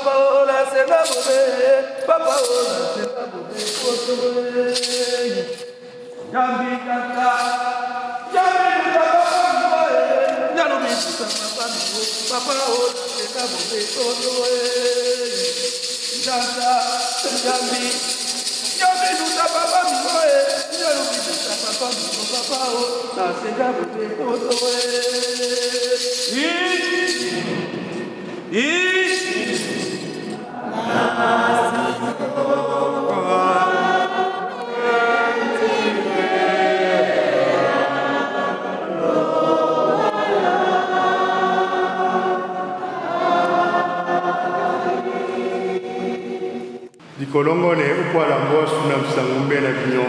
Papa ola c'est la bobé, Papa ola c'est la bobé, Yambi Yanta, Yambi Yanta, Yambi Yanta, Papa ola c'est la bobé, Yanta, Yambi, Yambi Yanta, Papa Mimoe, Yambi Yanta, Papa Mimoe, Papa ola c'est la bobé, Kolongo ne ukwala mbosu na msangumbe na kinyo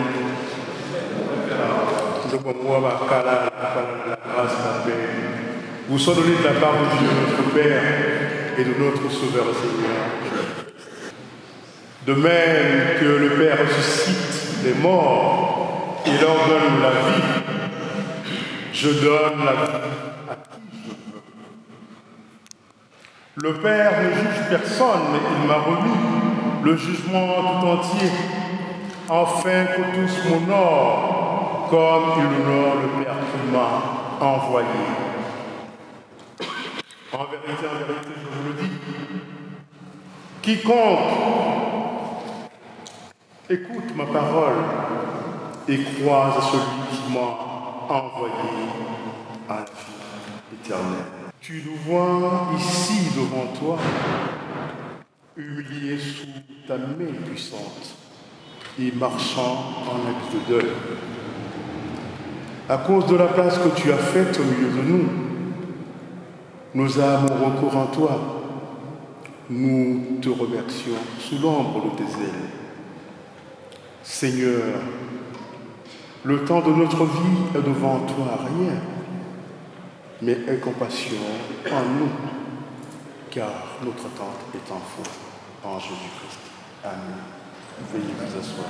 ndobo mwa bakala la grâce la paix. Vous sont donnés de la part de Dieu notre Père et de notre Sauveur Seigneur. De même que le Père ressuscite les morts et leur donne la vie, je donne la vie à qui je veux. Le Père ne juge personne, mais il m'a remis le jugement tout entier, afin que tous m'honorent comme il honore le Père qui m'a envoyé. En vérité, je vous le dis, quiconque écoute ma parole et croit à celui qui m'a envoyé à la vie éternelle. Tu nous vois ici devant toi, humilié sous ta main puissante et marchant en habit de deuil. À cause de la place que tu as faite au milieu de nous, nos âmes ont recours en toi. Nous te remercions sous l'ombre de tes ailes. Seigneur, le temps de notre vie est devant toi rien, mais aie compassion en nous, car notre attente est en fond. En Jésus-Christ. Amen. Veuillez vous asseoir.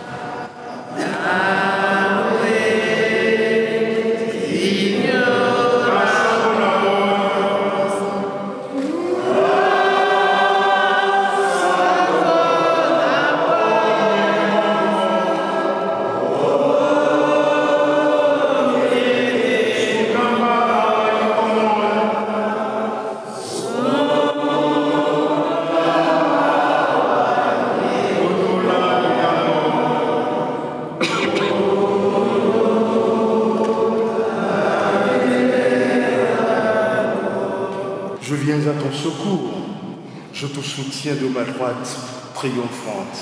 Je viens à ton secours, je te soutiens de ma droite triomphante.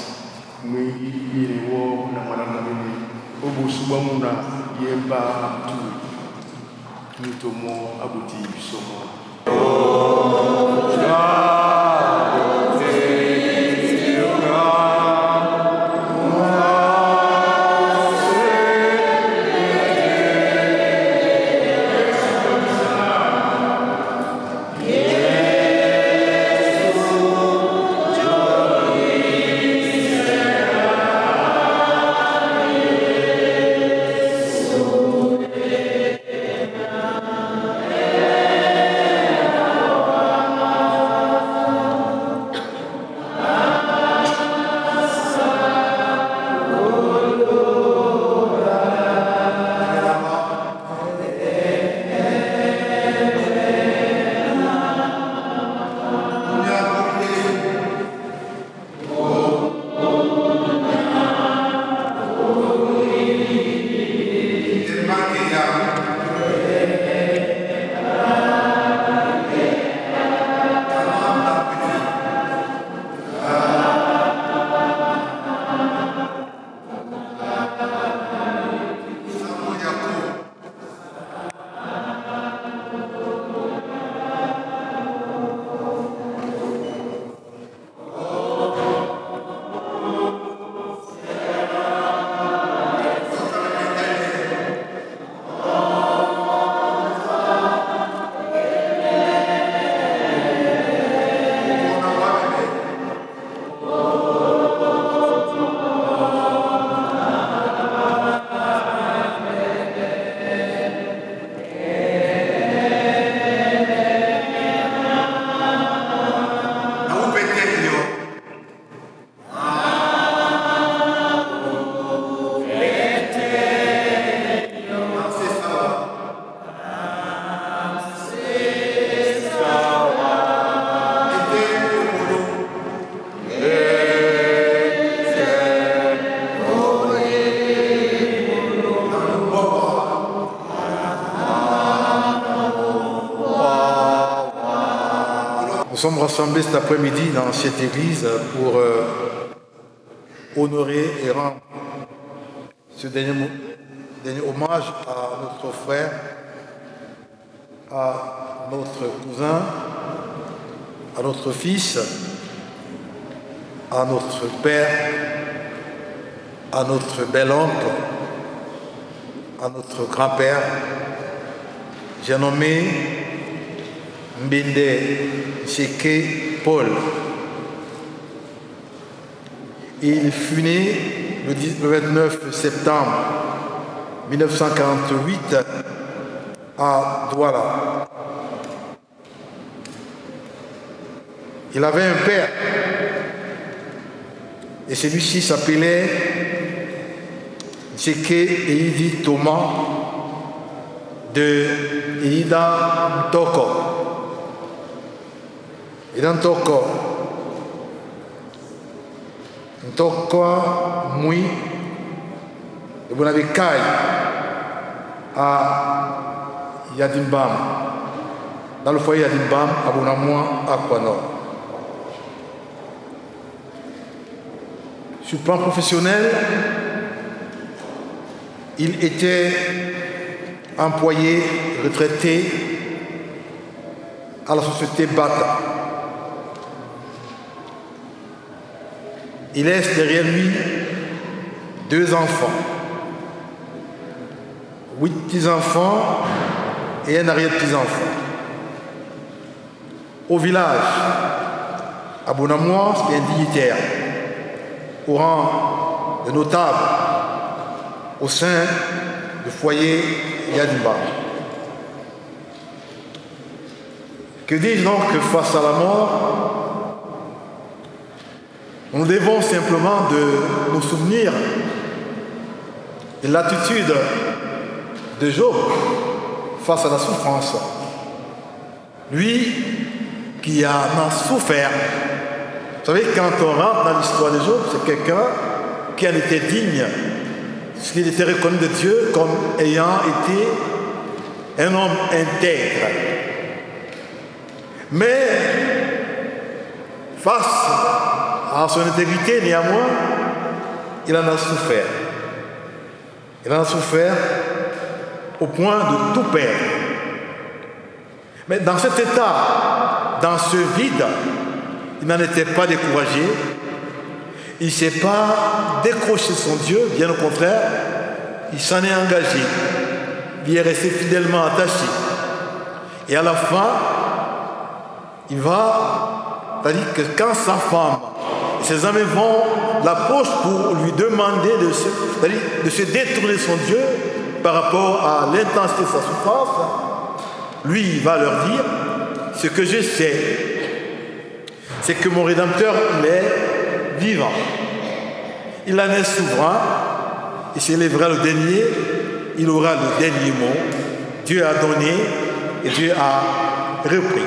sommes rassemblés cet après-midi dans cette église pour honorer et rendre ce dernier hommage à notre frère, à notre cousin, à notre fils, à notre père, à notre bel-oncle, à notre grand-père. J'ai nommé Mbende Seke Paul. Il fut né le 29 septembre 1948 à Douala. Il avait un père et celui-ci s'appelait Seke Eidi Thomas de Eida Ntoko. Eida Ntoko Mui de Bonavikai à Yadimbam, dans le foyer Yadimbam à Bonamoua à Kouanor. Sur le plan professionnel, il était employé, retraité à la société Bata. Il laisse derrière lui 2 enfants, 8 petits-enfants et un arrière-petit-enfant. Au village, à Bonamoua, c'était un dignitaire, au rang de notable au sein du foyer Yadimba. Que dis-je donc face à la mort? Nous devons simplement de nous souvenir de l'attitude de Job face à la souffrance. Lui qui en a souffert. Vous savez, quand on rentre dans l'histoire de Job, c'est quelqu'un qui en était digne, qu'il était reconnu de Dieu comme ayant été un homme intègre. Mais face à son intégrité, néanmoins, il en a souffert. Il en a souffert au point de tout perdre. Mais dans cet état, dans ce vide, il n'en était pas découragé. Il ne s'est pas décroché de son Dieu, bien au contraire, il s'en est engagé. Il est resté fidèlement attaché. Et à la fin, il va, c'est-à-dire que quand sa femme et ses amis vont l'approcher pour lui demander de se détourner de son Dieu par rapport à l'intensité de sa souffrance, lui, il va leur dire, ce que je sais, c'est que mon Rédempteur, il est vivant. Il en est souverain, il s'élèvera le dernier, il aura le dernier mot. Dieu a donné et Dieu a repris.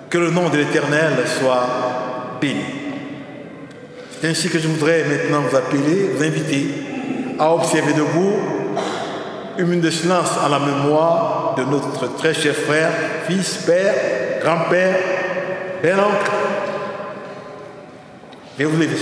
Que le nom de l'Éternel soit béni. C'est ainsi que je voudrais maintenant vous appeler, vous inviter à observer debout une minute de silence à la mémoire de notre très cher frère, fils, père, grand-père, bel-oncle. Et vous levez.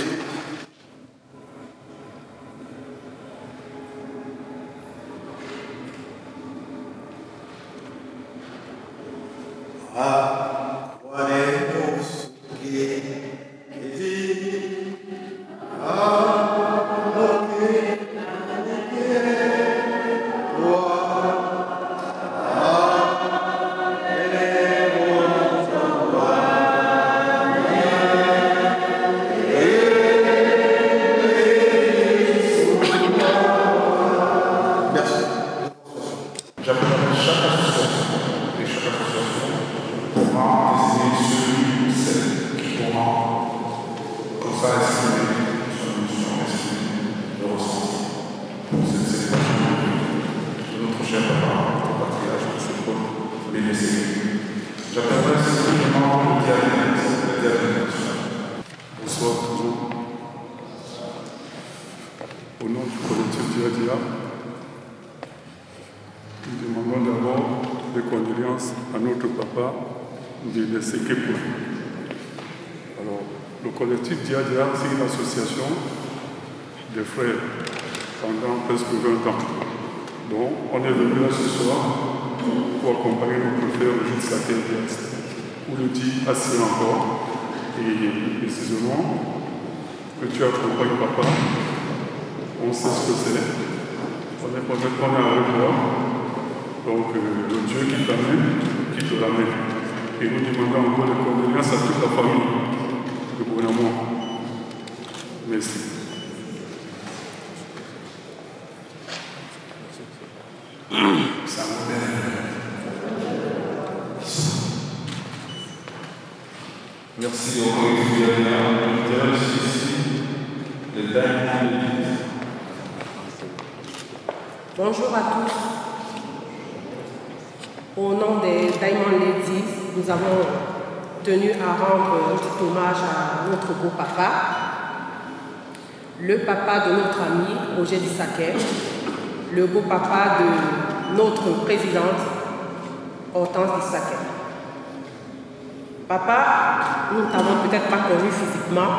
Au nom du collectif Dia, nous demandons d'abord des condoléances à notre papa, de Sekepou. Alors, le collectif Dia Dia, c'est une association de frères pendant presque 20 ans. Donc, on est venu là ce soir pour accompagner notre frère Régis Saké Diaz, où le dit assez encore, et précisément, que tu accompagnes papa, on sait ce que c'est. On est avec toi. Donc, le Dieu qui t'amène, qui te ramène. Et nous demandons encore des condoléances à toute la famille de gouvernement. Merci. Merci au collectif ici, les Diamond Ladies. Bonjour à tous. Au nom des Diamond Ladies, nous avons tenu à rendre un petit hommage à notre beau papa, le papa de notre ami Roger Dissaquet, le beau papa de notre présidente Hortense Dissaquet. Papa, nous ne t'avons peut-être pas connu physiquement,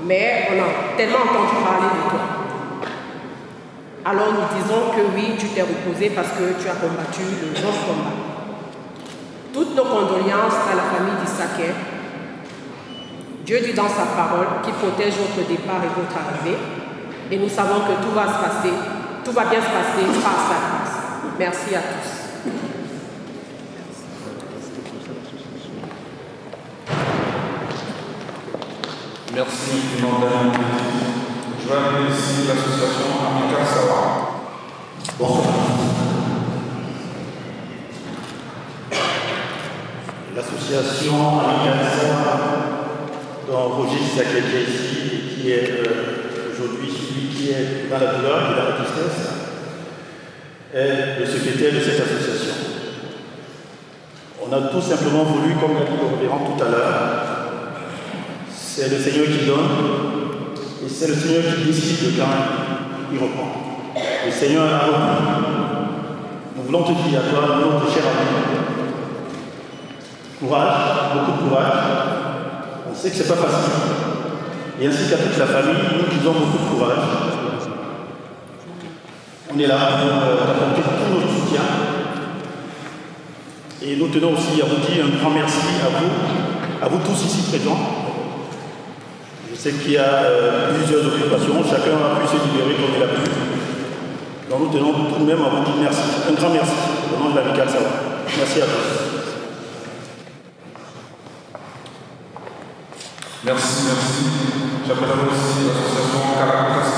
mais on a tellement entendu parler de toi. Alors nous disons que oui, tu t'es reposé parce que tu as combattu le grand combat. Toutes nos condoléances à la famille Dissaquet. Dieu dit dans sa parole qu'il protège votre départ et votre arrivée. Et nous savons que tout va bien se passer par sa grâce. Merci à tous. Merci, madame. Je vais appeler ici l'association Amical Sawa. Bonsoir. L'association Amical Sawa, dont Roger Dissaquet est ici, qui est aujourd'hui celui qui est dans la douleur et dans la tristesse, est le secrétaire de cette association. On a tout simplement voulu, comme l'a dit le révérend tout à l'heure, c'est le Seigneur qui donne et c'est le Seigneur qui décide quand il reprend. Le Seigneur a repris. Nous voulons te dire à toi, notre cher ami, courage, beaucoup de courage. On sait que ce n'est pas facile. Et ainsi qu'à toute la famille, nous disons beaucoup de courage. On est là pour t'apporter tout notre soutien. Et nous tenons aussi à vous dire un grand merci à vous tous ici présents. Je sais qu'il y a plusieurs occupations, chacun a pu se libérer comme il a pu. Donc nous tenons tout de même à vous dire merci, un grand merci au nom de l'Amical Sawa. Merci à tous. Merci. J'appelle aussi l'association Caracas.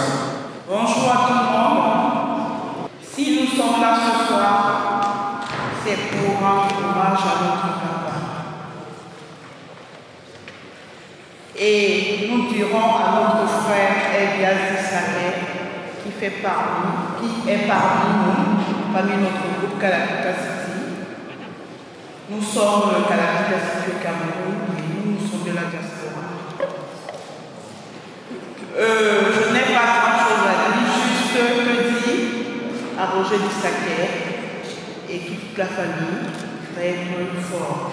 Bonjour à tout le monde. Si nous sommes là ce soir, c'est pour rendre hommage à notre papa. Et nous dirons à notre frère Elias Dissaquet, qui est parmi nous, parmi notre groupe Kalakita City. Nous sommes le Kalakita City au Cameroun et nous sommes de la diaspora. Je n'ai pas grand-chose à dire, juste que dire à Roger Dissaquet et toute la famille d'être fort.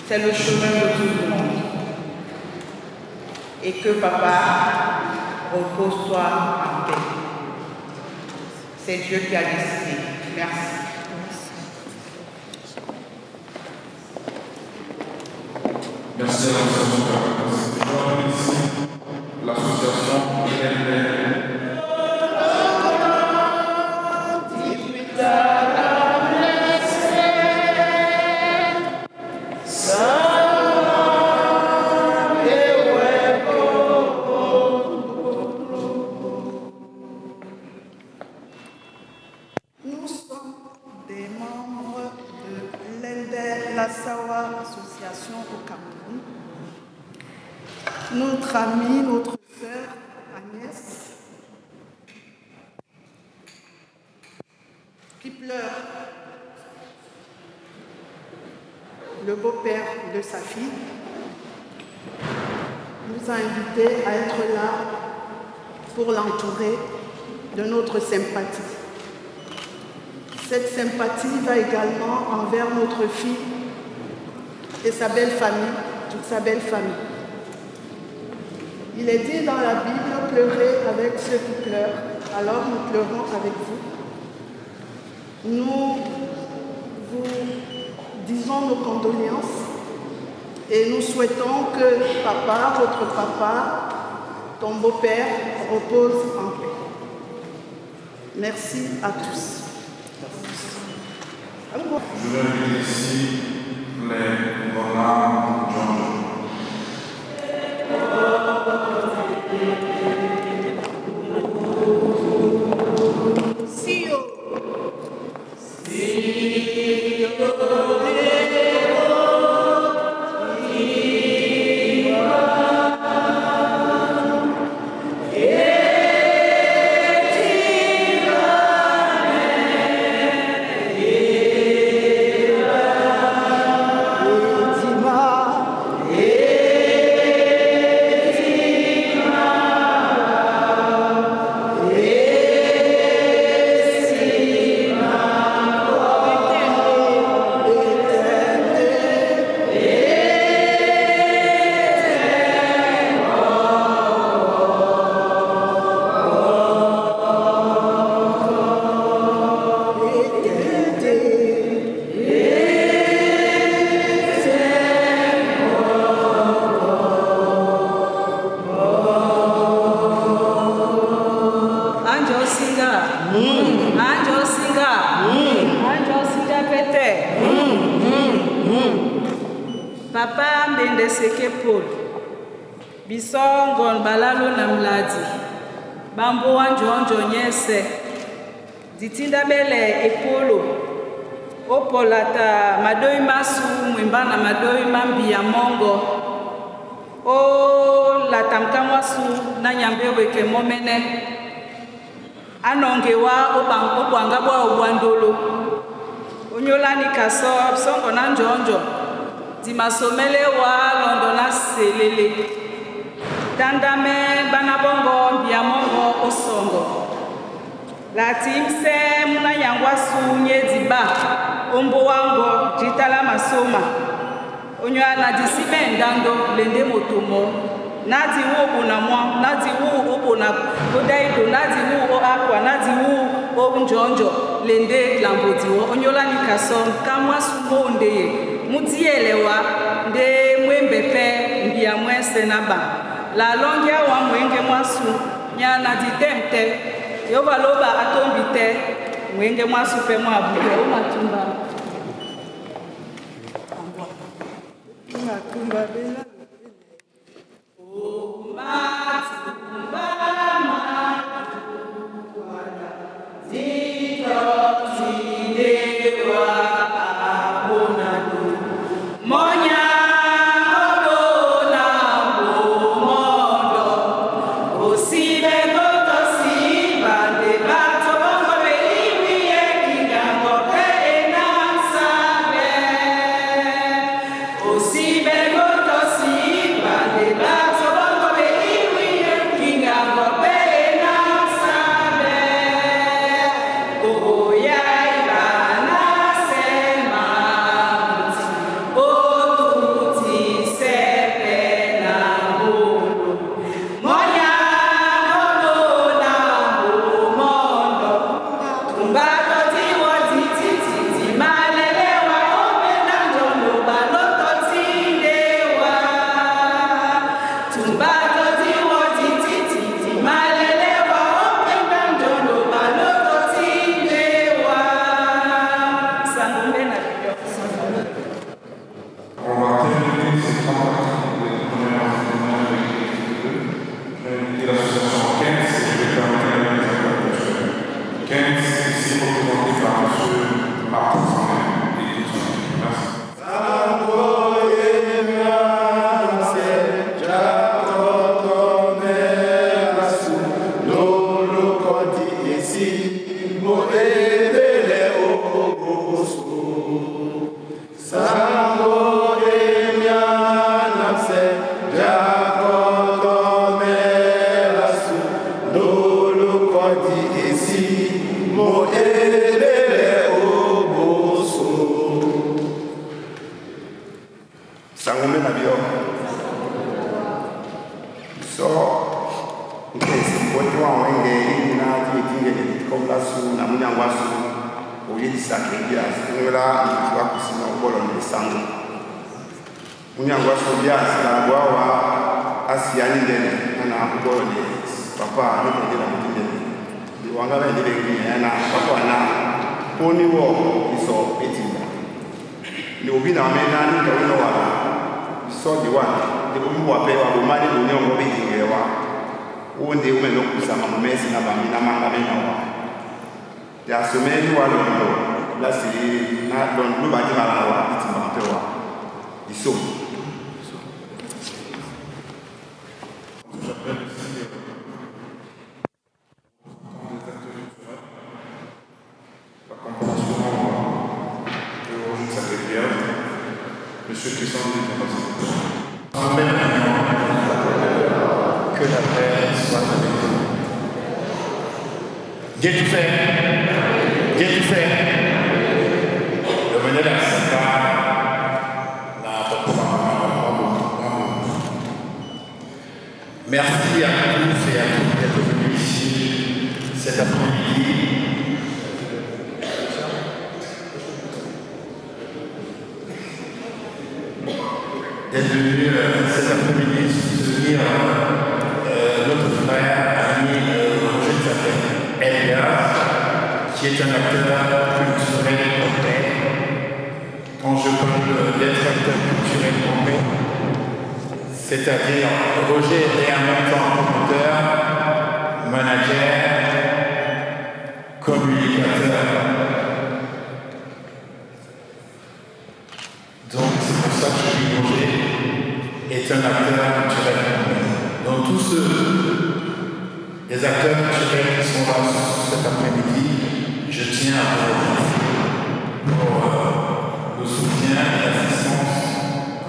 C'est le chemin de tout le monde. Et que papa repose-toi en paix. C'est Dieu qui a décidé. Merci. Merci à l'association Caracas. L'association INL. Nous sommes des membres de l'Ende Sawa Association au Cameroun. Notre amie, notre sœur Agnès, qui pleure, le beau-père de sa fille, nous a invités à être là pour l'entourer de notre sympathie. Cette sympathie va également envers notre fille et sa belle famille, toute sa belle famille. Il est dit dans la Bible, pleurez avec ceux qui pleurent, alors nous pleurons avec vous. Nous vous disons nos condoléances et nous souhaitons que papa, votre papa, ton beau-père, repose en paix. Merci à tous. Je vais inviter ici les Bonham John. Papa Mbende Seke Paul, Bisongon Balalo Namladi, Bambo Anjonjo Nyese, Ditinda Bele Epolo, Opolata Madoi Masu, Mwimbana Madoi Mambi ya Mongo, O Latamkamwasu, Nanyambewe ke Momene, Anongewa, Obangabwa Obwandolo, Onyolani Kaso, Songo Nanjonjo, Dimasomele wa Londona Selele, Tandame Banabongo, Biamongo, Osongo. La timse Muna Yangwasu Nye Diba, Ombo Wango, Jitala Masoma. Onyoa na disime ndando lende motomo. Nadi wu unamwa, nadi wu ubona odaido, nadi wu o aqua, nadi wu o njonjo lende lambodiwo. Onyola ni kasom kamwa sumo ndeye. Mutielewa nde mwembepe mbia mwese naba. La longia wa mwenge mwasu nyana ditemte. Yoba loba atombite mwenge mwasu pe mwabuke umatumba. Matumba bela. su na munyangwa su oye disake bias ngela kwa kusina ubolo ni sangu munyangwa su bias na gwawa asiani ndene na ubolo ni papa ni ndela mutindene di wangala ndele ngine na papa na poni wo iso etimba ni obi na mena ni ndo wala so di one de ko mu wa pe wa bo mali bo nyongo be ngewa wonde ume no kusama mumesi na bami na manga bena wa ya someni wa londo la si na don lu ba jima wa itimba pe wa iso Monsieur Christian, Amen. Que la paix soit avec vous. Dieu tu fais. Dieu tu fais. Le venir de la Santa, merci à tous et à toutes d'être venus ici cet après-midi. D'être venu cet après-midi soutenir notre frère, ami Roger qui s'appelle Elias, qui est un acteur culturel complet. Quand je parle d'être acteur culturel complet, c'est-à-dire Roger est en même temps promoteur, manager, communicateur. Donc c'est pour ça que je dis Roger est un acteur culturel. Donc tous les acteurs culturels qui sont là cet après-midi, je tiens à vous remercier pour le soutien et l'assistance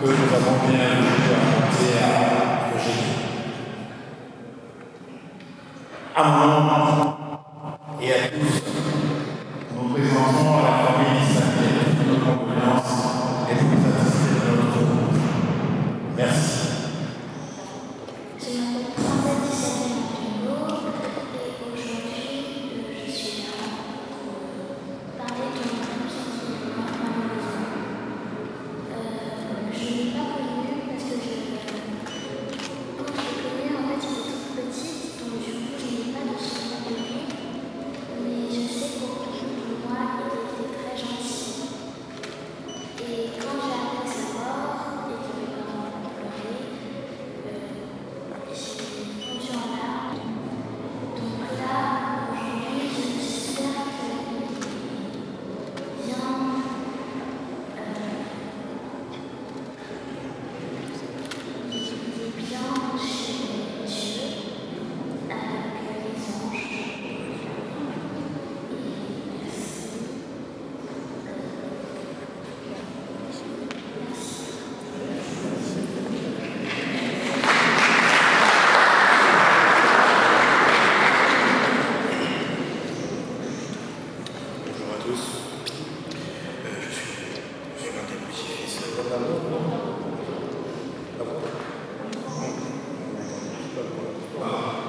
que nous avons bien voulu apporter à Roger. À moi et à tous, nous présentons à la famille d'Israël notre condoléances et nous assister à notre groupe. Merci. Je m'appelle Françoise Dissabel et aujourd'hui je suis là pour parler de mon absence de malheureusement. Je ne l'ai pas connue parce que quand je l'ai connue, en fait j'étais toute petite, donc du coup je n'ai pas de souvenir de lui. Mais je sais qu'au fond de moi il était très gentil. Et quand j'ai appris sa mort et que mes parents ont pleuré, j'ai fondu en larmes. Donc là, aujourd'hui, j'espère qu'il est bien chez Dieu, avec les anges.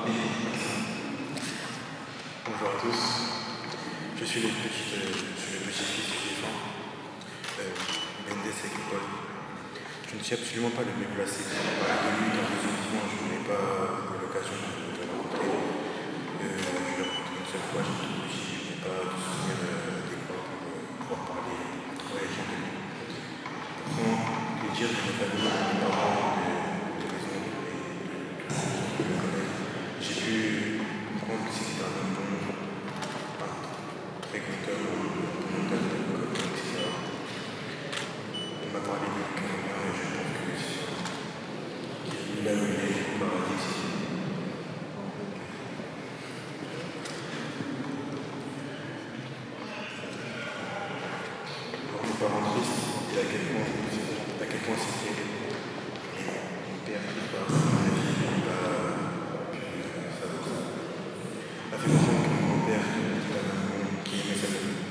Et merci. Bonjour à tous. Je suis l'un des petits-fils. Bonjour à tous. Je suis le petit-fils du défunt, Mendes Ekipol. Je ne suis absolument pas le mieux placé pour parler de lui dans les vivants. Je n'ai pas eu l'occasion de le rencontrer. Je l'ai rencontré une seule fois, j'ai tout dit, je n'ai pas de souvenir d'école pour pouvoir parler réagir de lui. Pourtant, les dires de mes familles, de mes parents, de mes oncles et de tous ceux que je connais, j'ai pu comprendre que c'était un homme bon, très conteur, promoteur de l'école, etc. On m'a parlé de Cameroun et je pense qu'il a mené au paradis ici. Mes parents tristes et à quel point c'était mon père qui part, ma vie qui part, puis ça a fait comprendre que mon père était un homme qui aimait sa famille.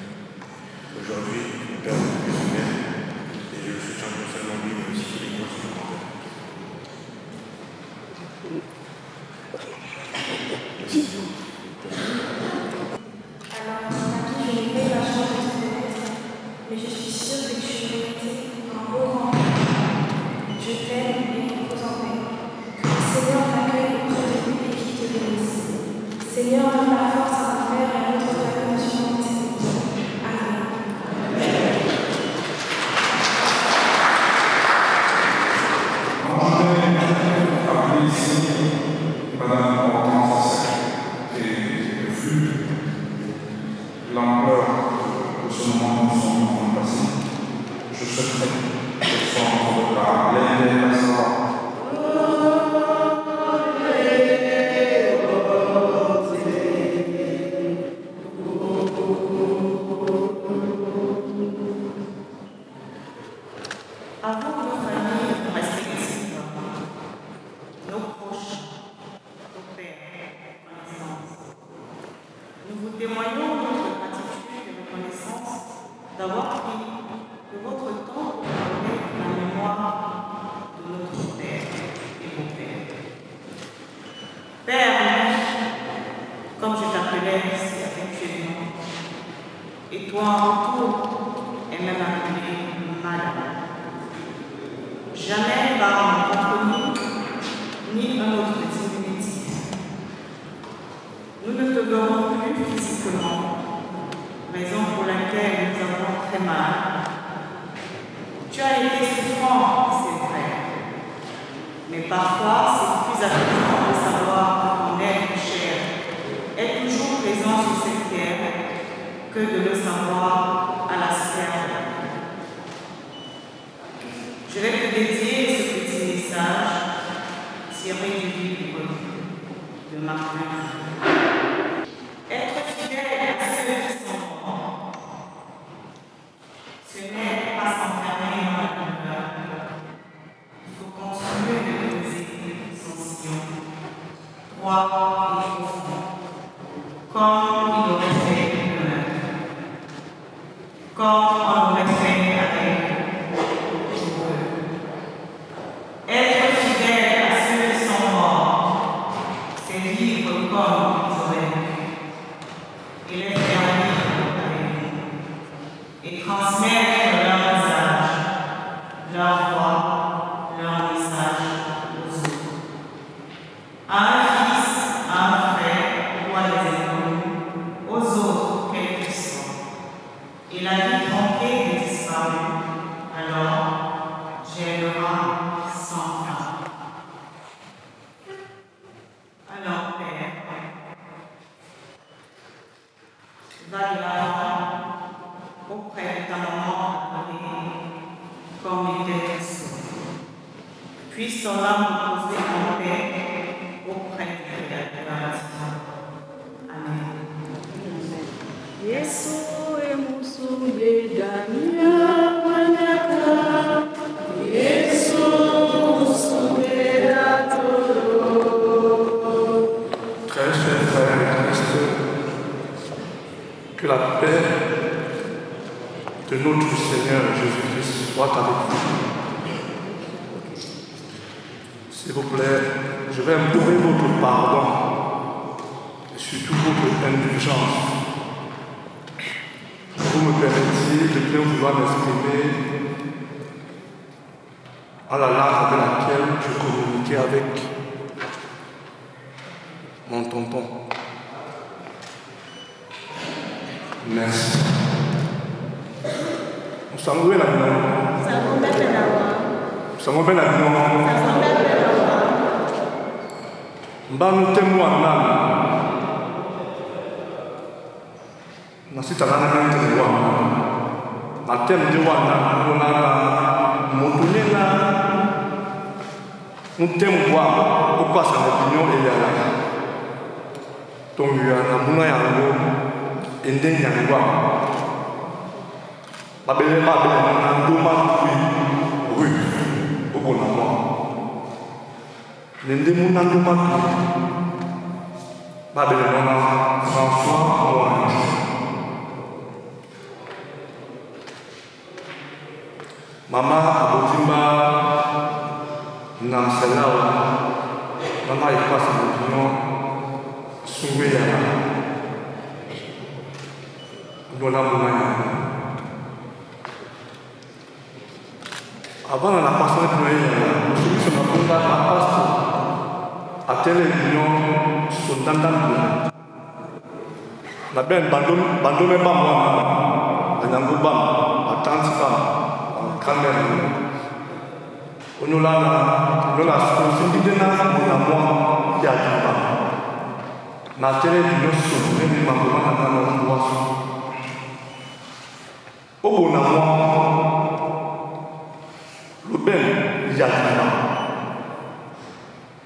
secret de son regard, l'intercesseur.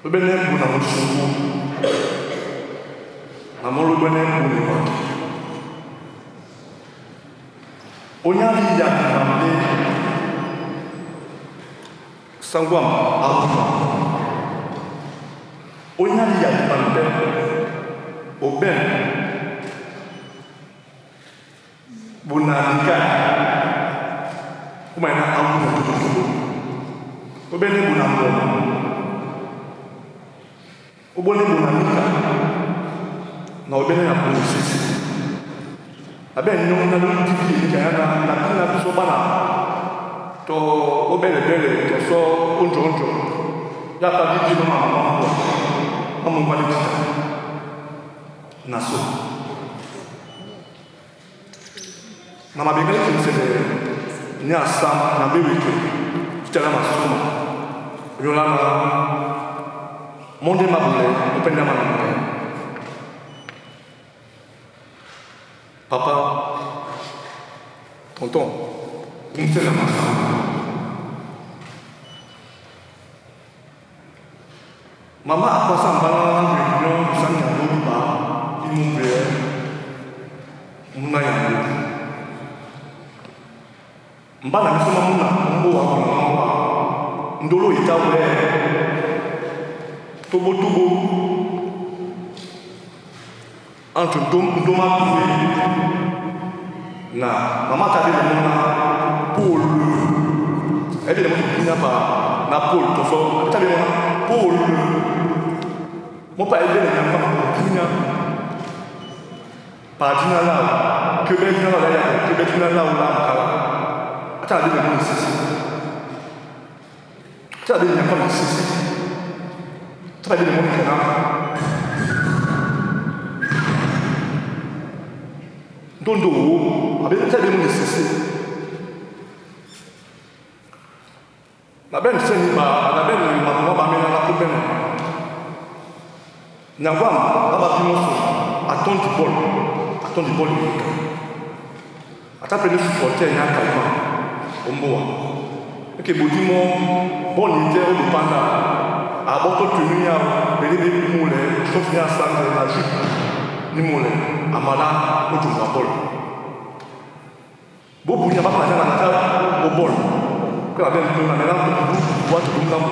Le bénin pour la motion. Maman le bénin pour les mots. On a dit il y a demandé Sangwam on a dit il y a demandé au ben Bonanika. Comment il y a un au ben Bonambo. Au bonnet Bonanika. Non, au ben il y a police. Aben non na lundi qui a na sobana to obele bele to so onjo ya ta di no mama mama mama na so na ma bebe qui se ni asam na bebe qui tela ma soma yo la na monde ma bule open na ma papa, tonton, une seule maman. Maman a passé en parlant en réunion, sans qu'il y ait un pas, il m'ouvrait, mon aïe. Mbana misoma muna, mbo wa mwa, ndolo itawe, tobo, entre Ndoma na maman t'a dit le nom Paul. Elle dit le nom qui n'a pas na Paul. Tu vois, t'as dit le nom Paul. Mon père dit le nom qui n'a pas dit là. Que bien là, que bien là ou là. T'as dit le nom ici. T'as dit le nom ici. T'as dit le nom qui n'a. Dondo, avec ça, il est nécessaire. La belle scène, la belle maman va mener la poubelle. N'avons pas de attends du bol. Attends le supporter, il y a un calme. Au mois. Et que Bodimo, bon, il était au départ. À votre tenue, à Béné Moulin, sauf qu'il y a un sang de la jupe. Nimole amala otumba bol bobu nya baba na na o bol ko abe ko na na ko wa to dum nam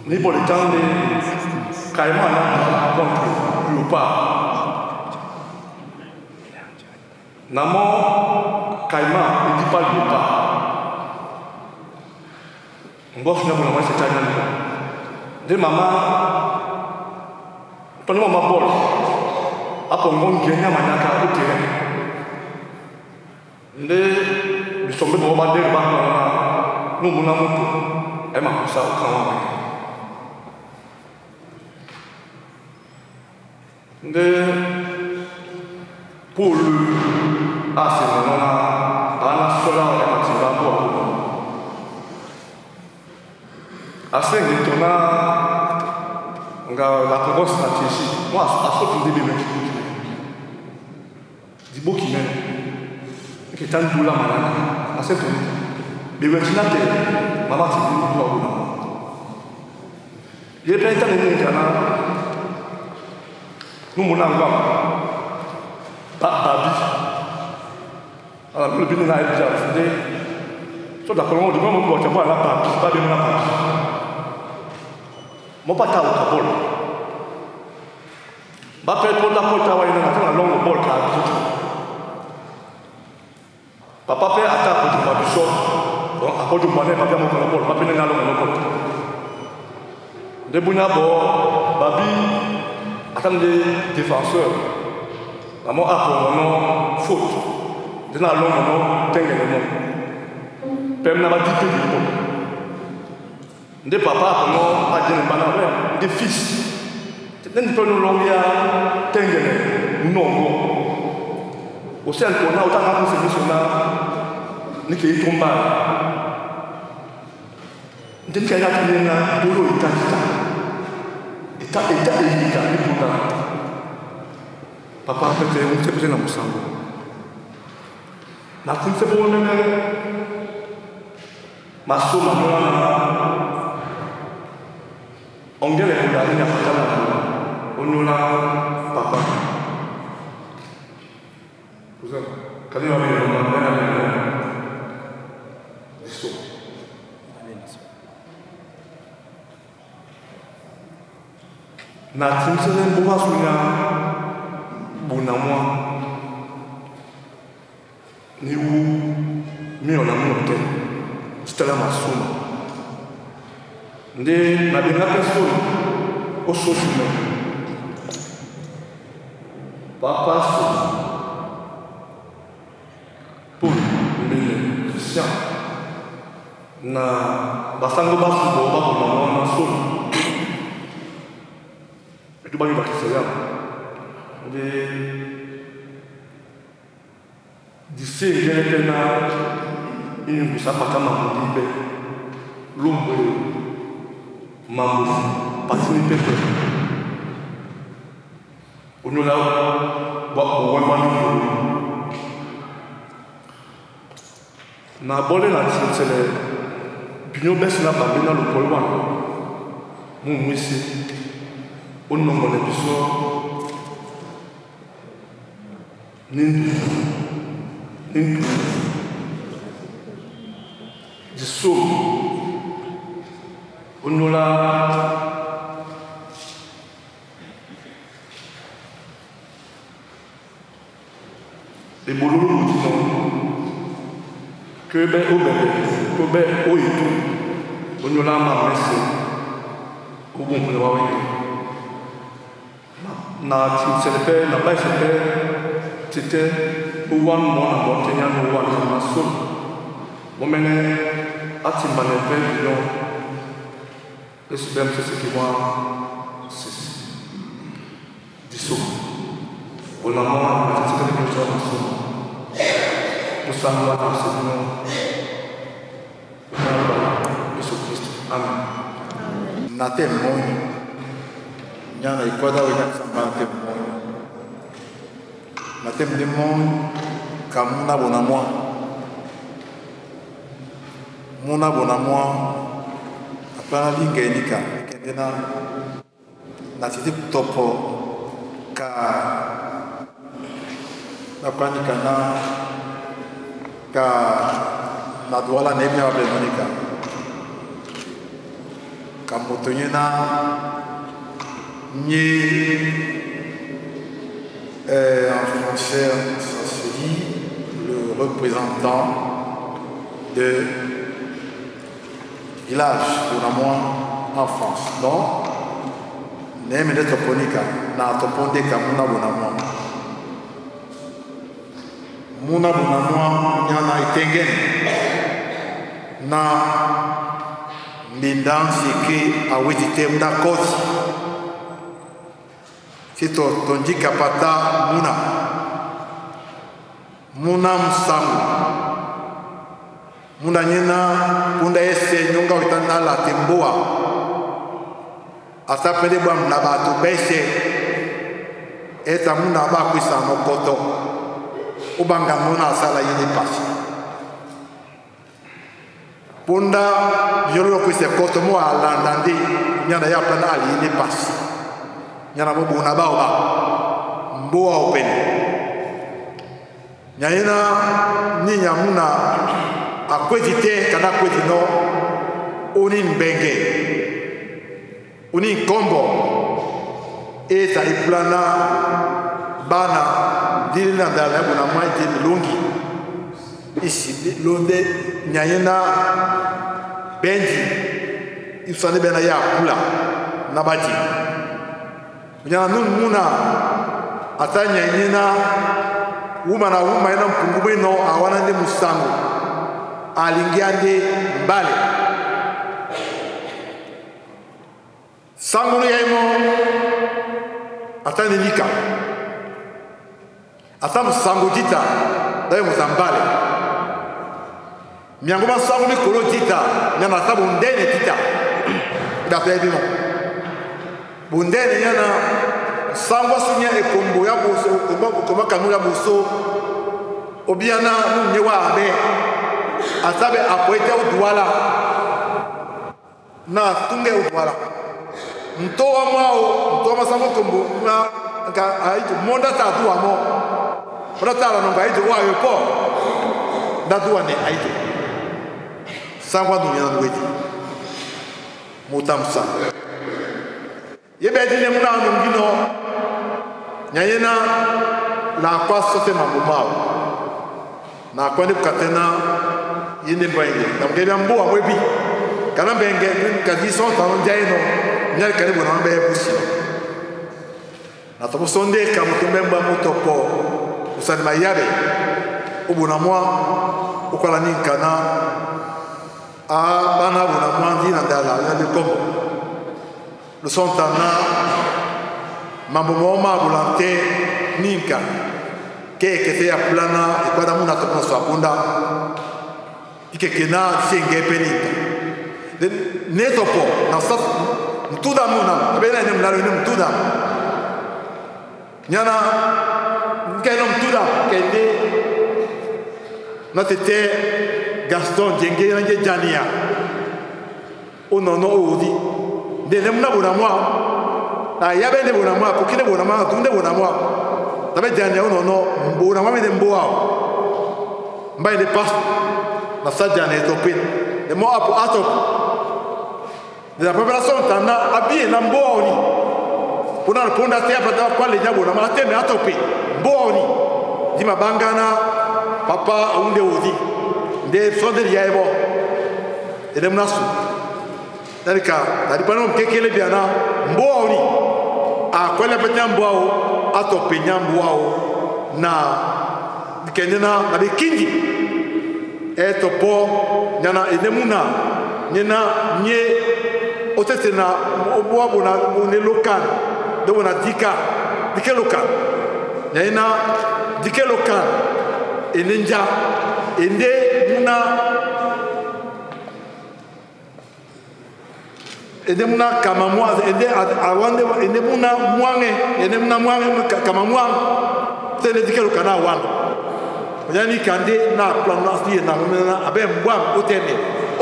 ni bol tande kaima na contre le pas namo kaima et dit pas le pas ngof na bona wa setanya de mama toni mama bol apa ngongenya manaka utire nde bisombe bo ba de ba no muna mutu e ma kusa ukawa nde pour asenona ana sola e matimba bo asengi tona nga la congrès stratégique moi à ce début Dibo qui mène, qui est un doula malade, à cette année. Mais vous êtes là, maman, c'est une doula. Il y a plein de temps, nous, mon enfant, Babi. Alors, le bien, il a déjà dit, sur la colonne, on dit, moi, mon boîte, moi, la Babi, pas bien la Babi. Mon papa, au Kabol. Ma père, pour la porte, il y a une longue bol qui a papa père attaque pour du bishop donc à cause du bonnet papa mon bol papa n'est pas là mon bol de bunabo babi attend des défenseurs maman a pour mon faute de na long mon tengene mon père n'a pas dit que du bol de papa comment a dit le banane des fils n'est pas nous longia tengene non au sein qu'on a autant de services là ni qui est tombé dès qu'il y a une boulot état papa peut-être on s'est posé dans le sang la fille c'est bon ma somme Ongele kula ina fatala onyola papa. Vous avez quand même na timsele mboga sunya bonamwa ni wu mi ona mote stela masuma nde na benga personne o sosume papa so pour le Christian na basango basu bo ba bonamwa na so tu vas y voir qui d'ici il y a une boussa pas comme un libé l'ombre mamou patini pépé on nous l'a na bolé la c'est le pignon baisse la babé dans le polwan mon ici on n'a pas d'épisode ni du saut on nous l'a les boulots nous disons que ben au bébé que ben au et tout on nous l'a marré au bon pour le voir na timselepe na baiselepe tete uwan mona motenya no wan na so momene atimbalepe yo esbem se qui moi c'est diso ona mona na tete ko so na so musangwa na so no Yesu Kristo amen na témoin nyana ikwada wena samba témoin na témoin kamuna bona moi apana lingenika kendena na titi topo ka na kwanika na duala nebya wablenika kamotonyena en français, ça se dit le représentant de village de Namois en France. Donc, Neme de Toponika, na Toponde Kamuna Bonamois. Muna Bonamois, Nyana Itengen, na Mindan Siki, Awitite Mdakoti. Sito tonjika pata muna msangu muna nyena punda ese nyonga utana la temboa asa pede bwa mnaba to bese eta muna ba kwisa mokoto ubanga muna sala yini pasi punda yoro kwisa koto mo alanda ndi nyana ya plana ali yini pasi nyana mo bona baoba mboa open nyana ni nyamuna akwezite kana kwezino oni mbenge oni kombo eta iplana bana dilina dala bona maji longi isi londe nyana benji isane bena ya kula na baji nyana muna atanya nyina uma ina mpungube no awana ndi musango alingiande mbale sango yaimo atani lika atam sango dita dayo muzambale miangoma sango ni kolo dita nyana tabu ndene dita da febimo bundene nyana sango sunya ekombo ya boso koma kamula boso obiana nyewa abe asabe apoete udwala na tunge udwala Mtoa mwao, mtoa masambo kombo, nga aitu monda tatu amo. Monda tala nonga aitu wa yopo. Datu ane aitu. Sangwa dunia nweti. Mutamsa. Yebe dine muna ngino. Nyayena la kwa sote mamumao. Na kwani katena yende mbaye. Na mgeni mbo amwebi. Kana benge kazi son tan jaino. Nyali karibu na mbe busi. Na tobo sonde kama tumemba motopo. Usani mayabe. Ubuna mwa ukola ninkana. Bana ubuna mwa ndina ndala yale kombo. Le sontana mambo moma bulante ninka ke ya plana ikwada muna topo swapunda ikekena senge peninka netopo na sat mtuda muna abena ni mlalo ni mtuda nyana nkeno mtuda kende na tete Gaston jenge na jania onono odi de nemna bona mwa na yabe de bona mwa kokine bona mwa tunde bona mwa tabe jania onono bona mwa de mboa mbaye de pas na sajane topin de mo apo atop de la population tana abi na mboa oni pona ponda te apata kwa le nyabo na mate me atopi mboa oni di mabangana papa unde odi de sonde yaibo de mnasu dalika dalipano mkekele biana mboa oni akwele peta mboa atopi nyamboa na kenena na bikindi etopo nyana enemuna nyena nye otetena oboa bona one local do bona dike local nyena dike local enenja ende muna kamamwa ende awande ende muna mwange kamamwa tene dike local na awande yani kande na plan na na abe mbwa otene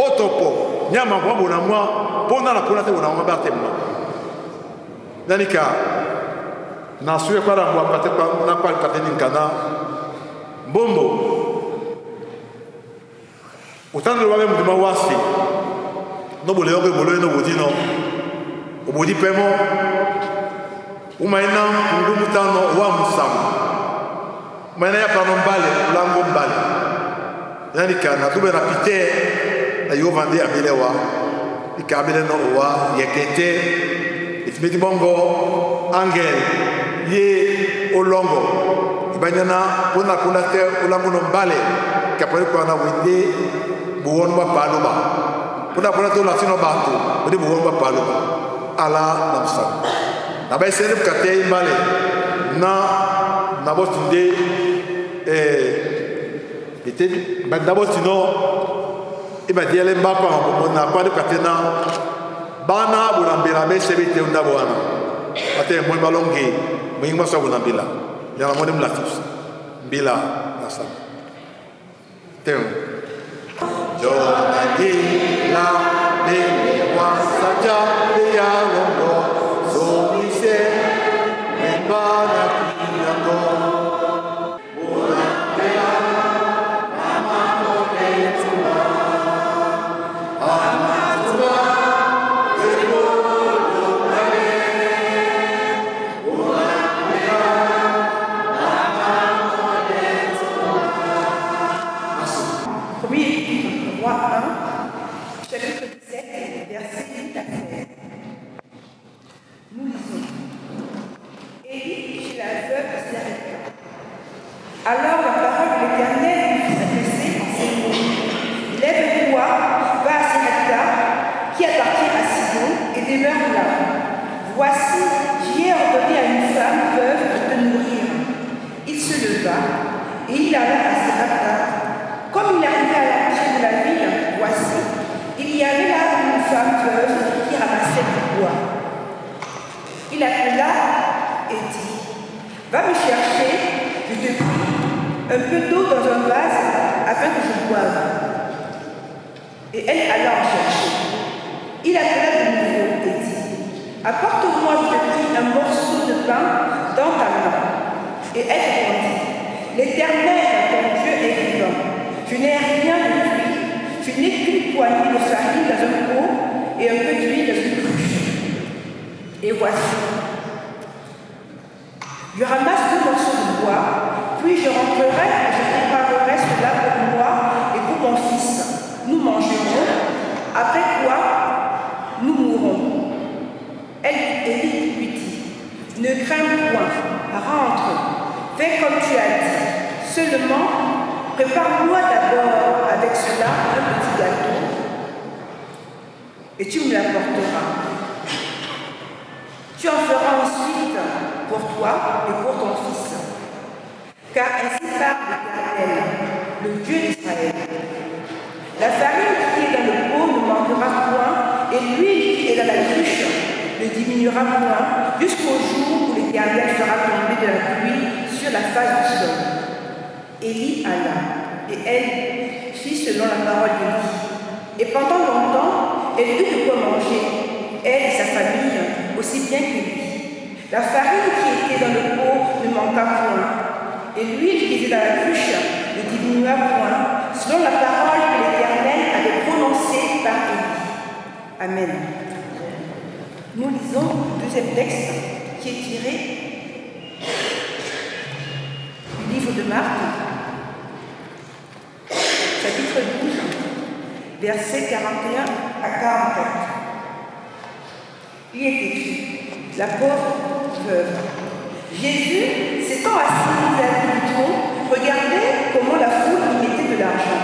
otopo nyama kwa bona mwa pona la pona te bona mwa batemma danika na suye kwa mwa pate kwa na kwa kateni nkana bombo utando wabe muduma wasi no bole yoke bolo no bodino obodi pemo umaina ngumu tano wa musamu maana ya pano mbale ulango mbale yani kana tube na pite na yovande amelewa ikamele no wa yekete itmeti bongo angel ye olongo ibanyana pona kuna te ulango no mbale kapale kwa na wende buwon ba paloma pona to la sino bato wende buwon ba paloma ala namsa na ba sele kate mbale na botunde ete d'abord sinon iba diele mbapa na kwa de katena bana bulambela besebete undabo wana ate mo balonge mwingi masa bulambela yana mo dem latus bila nasa teo jo andi la de wa saja ya longo so ise mbana kiyango Alors la parole de l'Éternel lui fut adressée en ces mots. Lève-toi, va à Sarepta, qui appartient à Sidon, et demeure là. Voici, j'y ai ordonné à une femme veuve de te nourrir. Il se leva, et il alla à Sarepta. Comme il arrivait à l'entrée de la ville, voici, il y avait là une femme veuve qui ramassait du bois. Il appela et dit, va me chercher, je te prie, un peu d'eau dans un vase afin que je boive. Et elle alla en chercher. Il appela de nouveau et dit, apporte-moi, je te prie, un morceau de pain dans ta main. Et elle répondit, l'Éternel, ton Dieu, est vivant. Je n'ai rien de lui, je n'ai qu'une poignée de farine dans un pot et un peu d'huile dans une cruche. Et voici, je ramasse 2 morceaux de bois, puis je rentrerai et je préparerai cela pour moi et pour mon fils. Nous mangerons, après quoi nous mourrons. Élie lui dit, ne crains point, rentre, fais comme tu as dit. Seulement, prépare-moi d'abord avec cela un petit gâteau et tu me l'apporteras. Tu en feras ensuite pour toi et pour ton fils. Car ainsi parle l'Éternel, le Dieu d'Israël. La farine qui est dans le pot ne manquera point, et l'huile qui est dans la cruche ne diminuera point, jusqu'au jour où l'Éternel fera tomber de la pluie sur la face du sol. Élie alla, et elle fit selon la parole d'Élie. Et pendant longtemps, elle eut de quoi manger, elle et sa famille, aussi bien que lui. La farine qui était dans le pot ne manqua point, et l'huile qui était dans la cruche ne diminua point, selon la parole que l'Éternel avait prononcée par Élie. Amen. Nous lisons le deuxième texte qui est tiré du livre de Marc, chapitre 12, versets 41 à 44. Il est écrit, la pauvre veuve. Jésus, s'étant assis à du tronc, regardait comment la foule y mettait de l'argent.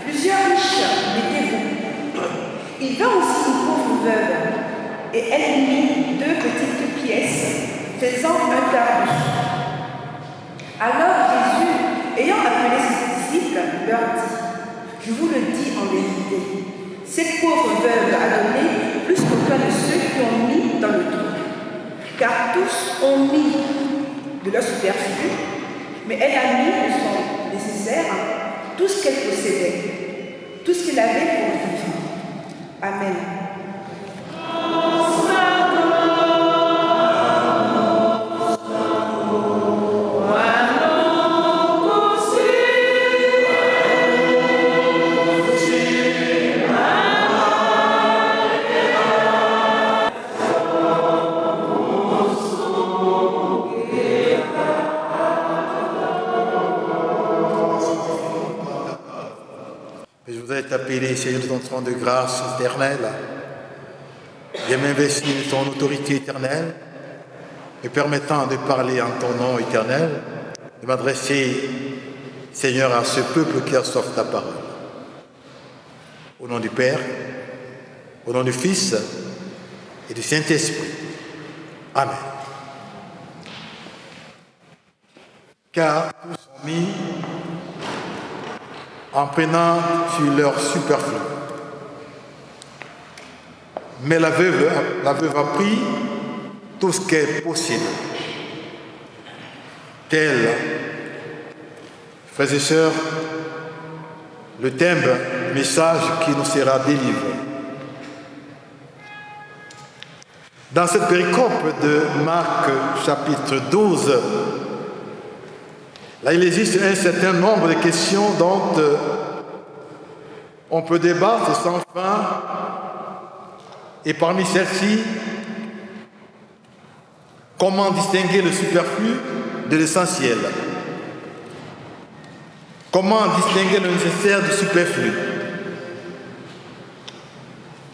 Plusieurs riches mettaient beaucoup. Il vint aussi une pauvre veuve, et elle mit 2 petites pièces, faisant un quart dessous. Alors Jésus, ayant appelé ses disciples, leur dit, je vous le dis en vérité, cette pauvre veuve a donné plus qu'aucun de ceux qui ont mis dans le trou. Car tous ont mis de leur superflu, mais elle a mis de son nécessaire tout ce qu'elle possédait, tout ce qu'elle avait pour vivre. Amen. T'appeler, Seigneur, de ton trône de grâce éternelle. Viens m'investir de ton autorité éternelle, me permettant de parler en ton nom éternel, de m'adresser, Seigneur, à ce peuple qui a soif ta parole. Au nom du Père, au nom du Fils et du Saint-Esprit. Amen. Car tous sont mis en prenant sur leur superflu. Mais la veuve a pris tout ce qu'elle possède. Tel, frères et sœurs, le thème du message qui nous sera délivré. Dans cette péricope de Marc chapitre 12, là, il existe un certain nombre de questions dont on peut débattre sans fin. Et parmi celles-ci, comment distinguer le superflu de l'essentiel? Comment distinguer le nécessaire du superflu?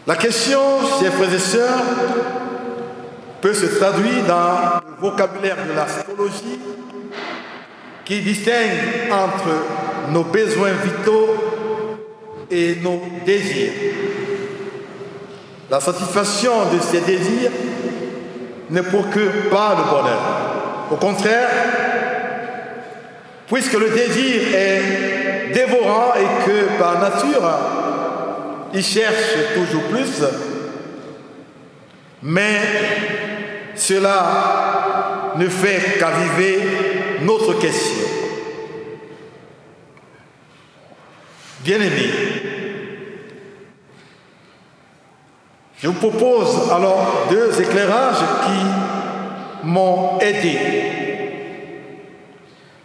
La question, chers frères et sœurs, peut se traduire dans le vocabulaire de la psychologie qui distingue entre nos besoins vitaux et nos désirs. La satisfaction de ces désirs ne procure pas le bonheur. Au contraire, puisque le désir est dévorant et que par nature, il cherche toujours plus, mais cela ne fait qu'aviver notre question. Bien-aimés, Je vous propose alors 2 éclairages qui m'ont aidé.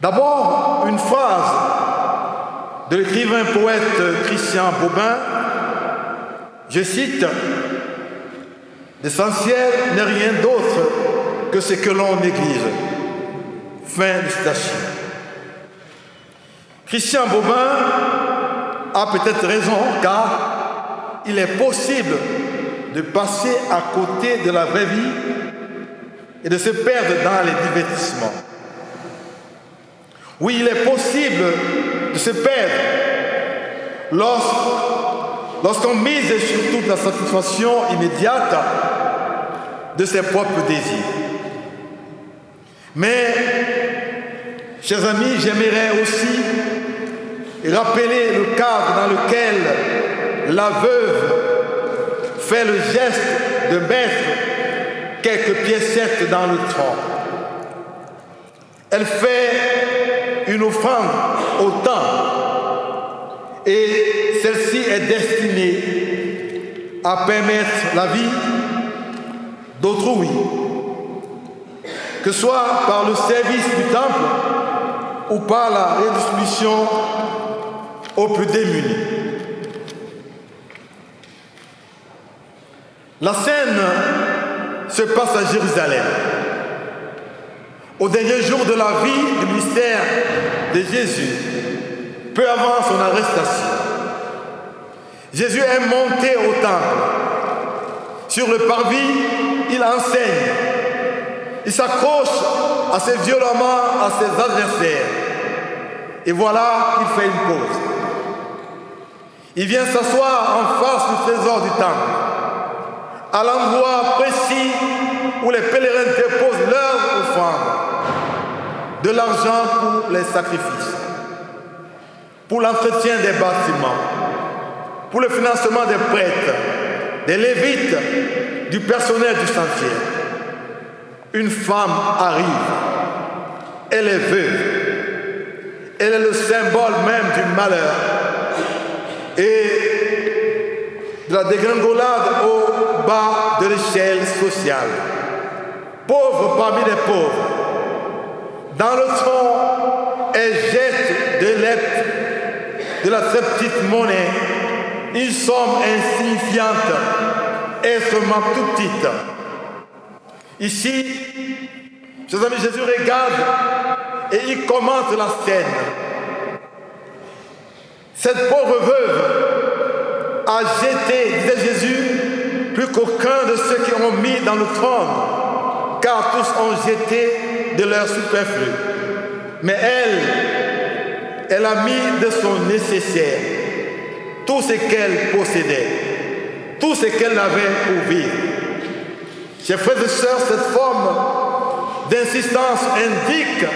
D'abord, une phrase de l'écrivain poète Christian Bobin. Je cite: « L'essentiel n'est rien d'autre que ce que l'on néglige. » Fin de citation. Christian Bobin a peut-être raison, car il est possible de passer à côté de la vraie vie et de se perdre dans les divertissements. Oui, il est possible de se perdre lorsqu'on mise sur toute la satisfaction immédiate de ses propres désirs. Mais, chers amis, j'aimerais aussi rappeler le cadre dans lequel la veuve fait le geste de mettre quelques piécettes dans le tronc. Elle fait une offrande au temps et celle-ci est destinée à permettre la vie d'autrui, que ce soit par le service du temple ou par la redistribution aux plus démunis. La scène se passe à Jérusalem, au dernier jour de la vie du ministère de Jésus, peu avant son arrestation. Jésus est monté au temple. Sur le parvis, il enseigne. Il s'accroche assez violemment à ses adversaires. Et voilà qu'il fait une pause. Il vient s'asseoir en face du trésor du temple, à l'endroit précis où les pèlerins déposent leurs offrandes, de l'argent pour les sacrifices, pour l'entretien des bâtiments, pour le financement des prêtres, des lévites, du personnel du sanctuaire. Une femme arrive. Elle est veuve. Elle est le symbole même du malheur et de la dégringolade au bas de l'échelle sociale. Pauvre parmi les pauvres. Dans le tronc, elle jette de l'être de la très petite monnaie, une somme insignifiante, extrêmement tout petite. Ici, chers amis, Jésus regarde et il commente la scène. Cette pauvre veuve a jeté, disait Jésus, plus qu'aucun de ceux qui ont mis dans le trône, car tous ont jeté de leur superflu. Mais elle a mis de son nécessaire, tout ce qu'elle possédait, tout ce qu'elle avait pour vivre. Chers frères et sœurs, cette forme d'insistance indique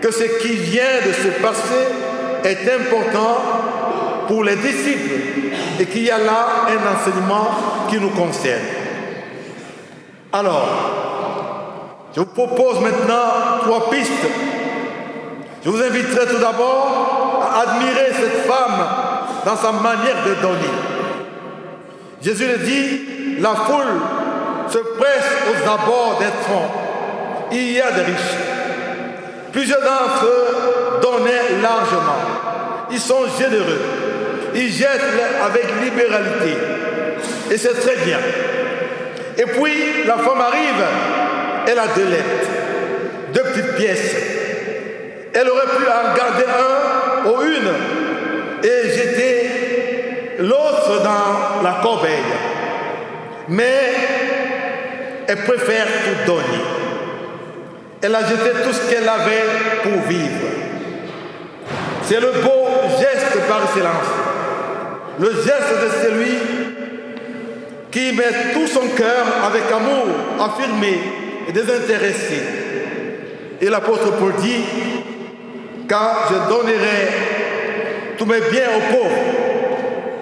que ce qui vient de se passer est important pour les disciples et qu'il y a là un enseignement qui nous concerne. Alors, je vous propose maintenant 3 pistes. Je vous inviterai tout d'abord à admirer cette femme dans sa manière de donner. Jésus le dit, la foule se presse aux abords des troncs. Il y a des riches. Plusieurs d'entre eux donnaient largement. Ils sont généreux. Ils jettent avec libéralité. Et c'est très bien. Et puis, la femme arrive. Elle a 2 lettres, 2 petites pièces. Elle aurait pu en garder un ou une et jeter l'autre dans la corbeille. Mais elle préfère tout donner. Elle a jeté tout ce qu'elle avait pour vivre. C'est le beau geste par excellence. Le geste de celui qui met tout son cœur avec amour, affirmé et désintéressé. Et l'apôtre Paul dit, car je donnerai tous mes biens aux pauvres.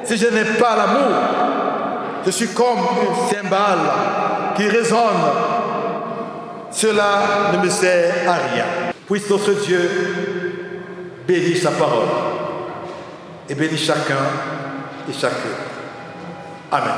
Si je n'ai pas l'amour, je suis comme un cymbale qui résonne. Cela ne me sert à rien. Puisse notre Dieu bénir sa parole et bénir chacun et chacune. Amen.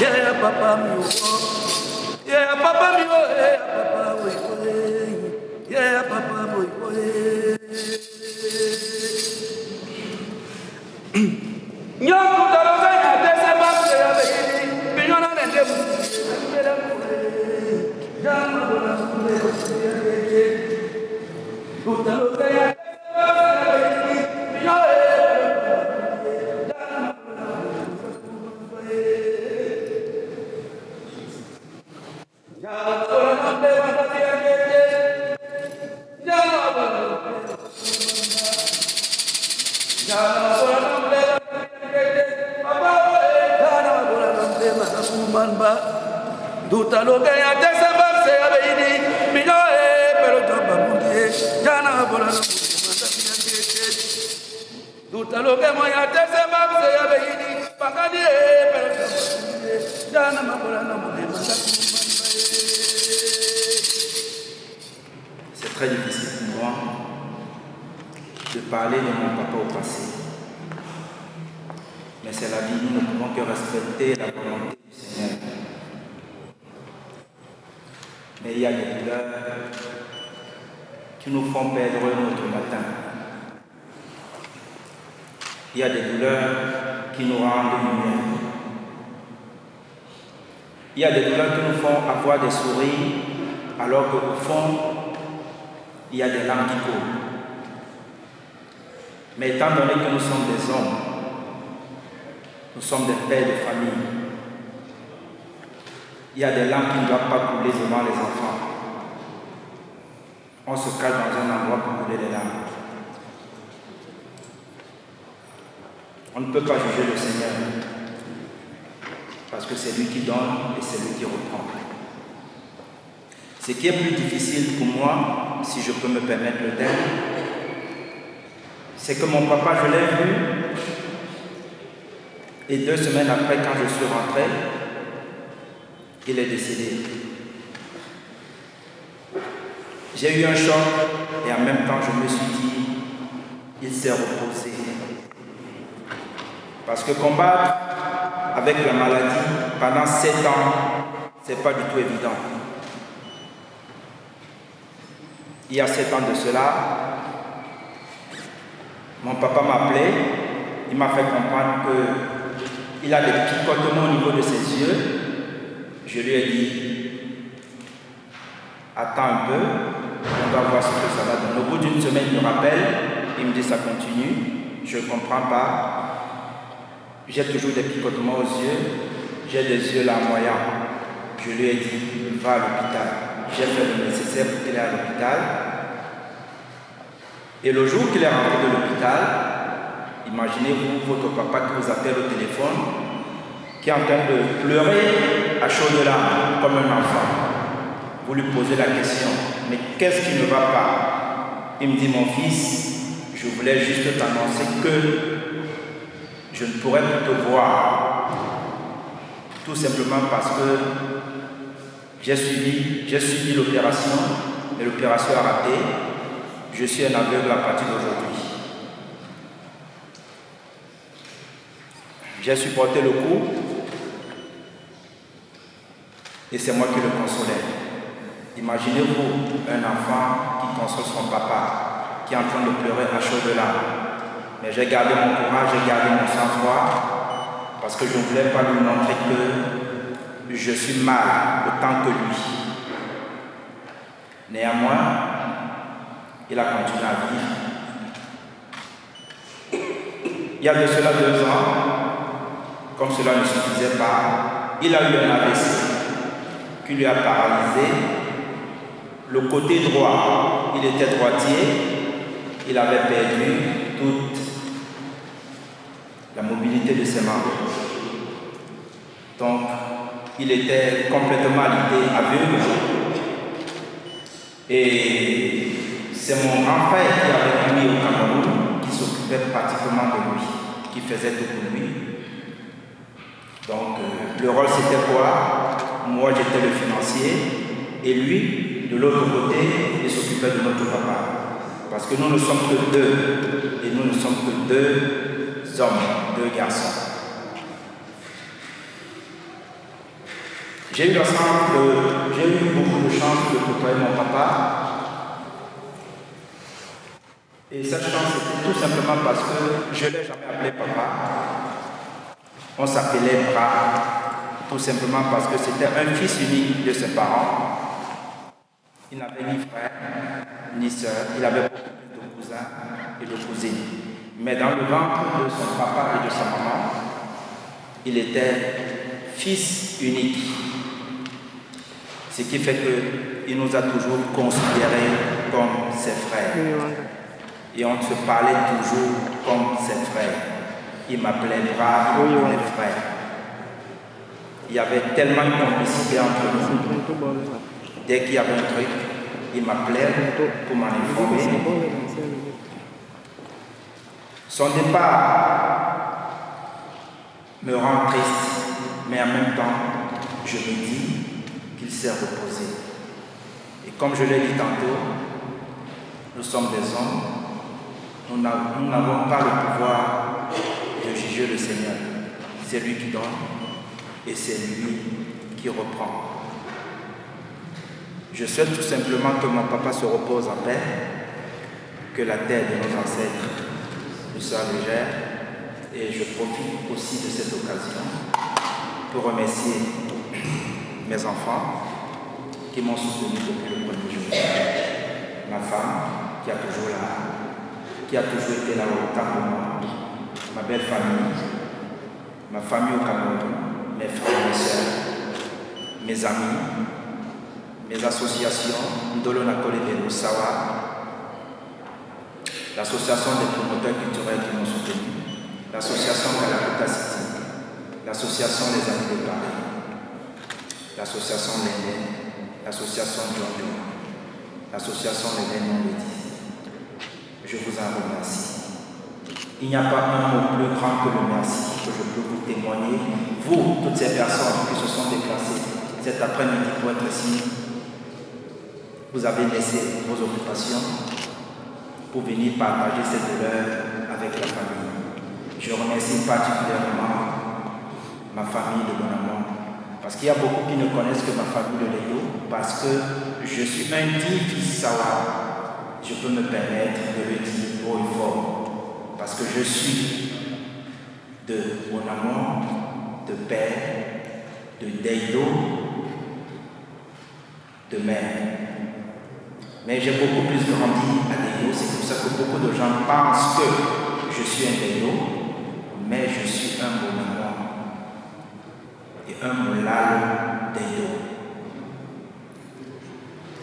yeah papa mi o, yeah papa mi o, yeah papa o, yeah papa o. Nyangu taloga ya desa bamse ya beini, binyona nende musi, mbele mkule, jamu bona mkule ya utaloga ya desa bamse ya beini, binyona C'est très difficile pour moi de parler de mon papa au passé. Mais c'est la vie, nous ne pouvons que respecter la volonté du Seigneur. Mais il y a des douleurs qui nous font perdre notre matin. Il y a des douleurs qui nous rendent lumière. Il y a des douleurs qui nous font avoir des sourires alors qu'au fond, il y a des larmes qui courent. Mais étant donné que nous sommes des hommes, nous sommes des pères de famille, il y a des larmes qui ne doivent pas couler devant les enfants. On se cache dans un endroit pour couler les larmes. On ne peut pas juger le Seigneur parce que c'est lui qui donne et c'est lui qui reprend. Ce qui est plus difficile pour moi, si je peux me permettre le terme, c'est que mon papa, je l'ai vu, et 2 semaines après, quand je suis rentré, il est décédé. J'ai eu un choc et en même temps, je me suis dit, il s'est reposé. Parce que combattre avec la maladie pendant 7 ans, c'est pas du tout évident. Il y a 7 ans de cela, mon papa m'a appelé, il m'a fait comprendre qu'il a des picotements au niveau de ses yeux. Je lui ai dit, attends un peu, on va voir ce que ça va donner. Au bout d'une semaine, il me rappelle, il me dit ça continue, je ne comprends pas. J'ai toujours des picotements aux yeux, j'ai des yeux larmoyants. Je lui ai dit, va à l'hôpital. J'ai fait le nécessaire pour qu'il aille à l'hôpital. Et le jour qu'il est rentré de l'hôpital, imaginez-vous votre papa qui vous appelle au téléphone, qui est en train de pleurer à chaudes larmes comme un enfant. Vous lui posez la question, mais qu'est-ce qui ne va pas? Il me dit, mon fils, je voulais juste t'annoncer que je ne pourrais plus te voir, tout simplement parce que j'ai suivi l'opération, mais l'opération a raté. Je suis un aveugle à partir d'aujourd'hui. J'ai supporté le coup et c'est moi qui le consolais. Imaginez-vous un enfant qui console son papa, qui est en train de pleurer à chaudes larmes. Mais j'ai gardé mon courage, j'ai gardé mon sang-froid parce que je ne voulais pas lui montrer que je suis mal autant que lui. Néanmoins, il a continué à vivre. Il y a de cela 2 ans, comme cela ne suffisait pas, il a eu un AVC qui lui a paralysé. Le côté droit, il était droitier, il avait perdu toute la mobilité de ses membres. Donc, il était complètement aveugle. Et c'est mon grand frère qui avait mis au Cameroun, qui s'occupait pratiquement de lui, qui faisait tout pour lui. Donc, le rôle c'était quoi? Moi j'étais le financier, et lui, de l'autre côté, il s'occupait de notre papa. Parce que nous ne sommes que 2, et nous ne sommes que 2 hommes, 2 garçons. J'ai eu beaucoup de chance de côtoyer mon papa. Et cette chance, c'était tout simplement parce que je ne l'ai jamais appelé papa. On s'appelait Bras, tout simplement parce que c'était un fils unique de ses parents. Il n'avait ni frère, ni sœur. Il avait beaucoup plus de cousins et de cousines. Mais dans le ventre de son papa et de sa maman, il était fils unique. Ce qui fait qu'il nous a toujours considérés comme ses frères. Et on se parlait toujours comme ses frères. Il m'appelait Bras, il m'appelait frère. Il y avait tellement de complicité entre nous. Dès qu'il y avait un truc, il m'appelait pour m'en informer. Son départ me rend triste, mais en même temps, je me dis qu'il s'est reposé. Et comme je l'ai dit tantôt, nous sommes des hommes, nous n'avons pas le pouvoir de juger le Seigneur. C'est lui qui donne et c'est lui qui reprend. Je souhaite tout simplement que mon papa se repose en paix, que la terre de nos ancêtres nous soit légère, et je profite aussi de cette occasion pour remercier mes enfants qui m'ont soutenu depuis le premier jour. Ma femme qui a toujours été là au temps pour moi, ma belle famille, ma famille au Cameroun, mes frères et mes sœurs, mes amis, mes associations, Ndolo Nakole de Lusawa, l'association des promoteurs culturels qui m'ont soutenu, l'association Kalakuta City, l'association Les Amis de Paris, l'association Léné, l'association Jojo, l'association Les Vénons Métis. Je vous en remercie. Il n'y a pas un mot plus grand que le merci que je peux vous témoigner. Vous, toutes ces personnes qui se sont déplacées cet après-midi pour être ici, vous avez laissé vos occupations pour venir partager cette douleur avec la famille. Je remercie particulièrement ma famille de Bonamont, parce qu'il y a beaucoup qui ne connaissent que ma famille de Léo, parce que je suis un digne fils Sawa. Je peux me permettre de le dire haut et fort, parce que je suis de Bonamont, de père, de Deido, de mère. Mais j'ai beaucoup plus grandi à Deido, c'est pour ça que beaucoup de gens pensent que je suis un Deido, mais je suis un Bonamont et un Moulalo Deido.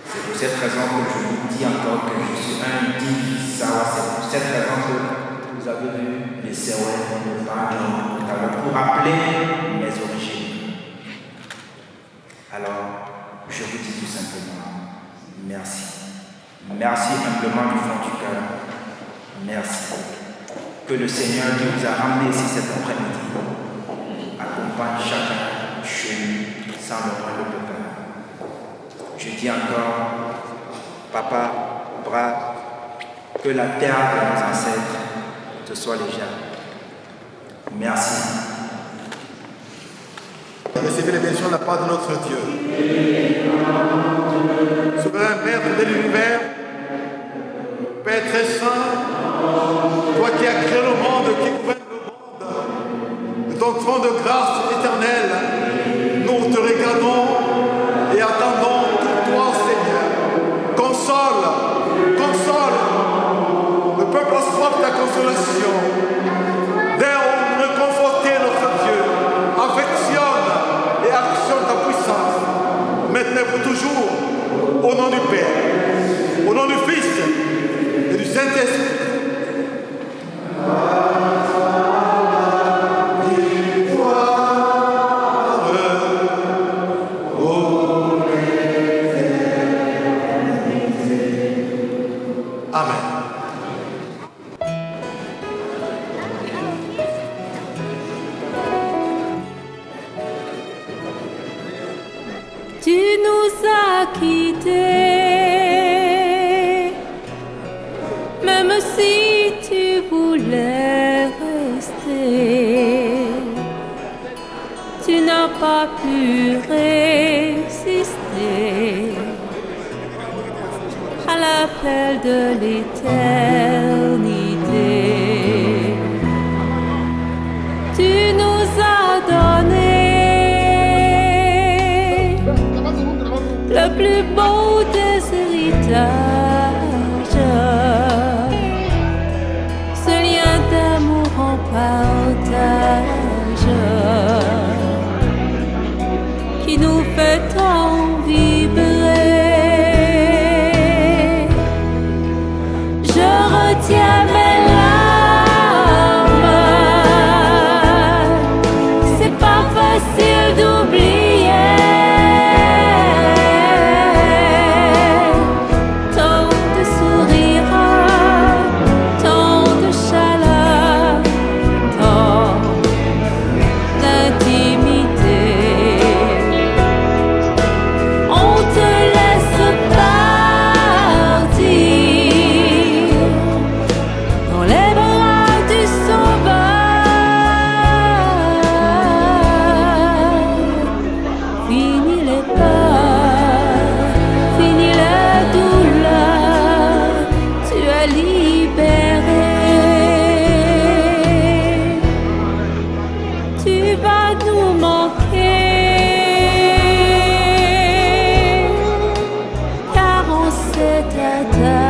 C'est pour cette raison que je vous dis encore que je suis un digne Sawa. C'est pour cette raison que vous avez vu les Sewé, le Vano, pour rappeler mes origines. Alors, je vous dis tout simplement merci. Merci humblement du fond du cœur. Merci. Que le Seigneur qui vous a ramené ici cet après-midi accompagne chacun chez lui sans le moindre pépin. Je dis encore, papa, Bras, que la terre de nos ancêtres te soit légère. Merci. Recevez les bénédictions de la part de notre Dieu. Souverain Père de l'univers, Père très saint, toi qui as créé le monde, qui gouverne le monde, de ton trône de grâce éternelle, nous te regardons et attendons tout toi, Seigneur. Console le peuple a soif de ta consolation. Donne réconforter notre Dieu, affectionne et actionne ta puissance, maintenant pour toujours, au nom du Père, au nom du Fils et du Saint-Esprit. Tu nous as quittés, même si tu voulais rester. Tu n'as pas pu résister à l'appel de l'éternité. Tu nous as donné le plus beau des héritages, ce lien d'amour en partage qui nous fait tant vibrer. Je retiens mes larmes, c'est pas facile d'oublier tant de sourires, tant de chaleur, tant d'intimité. On te laisse partir dans les bras du Sauveur. Fini les peurs, fini la douleur, tu as libéré. Tu vas nous manquer, car on s'est attaché.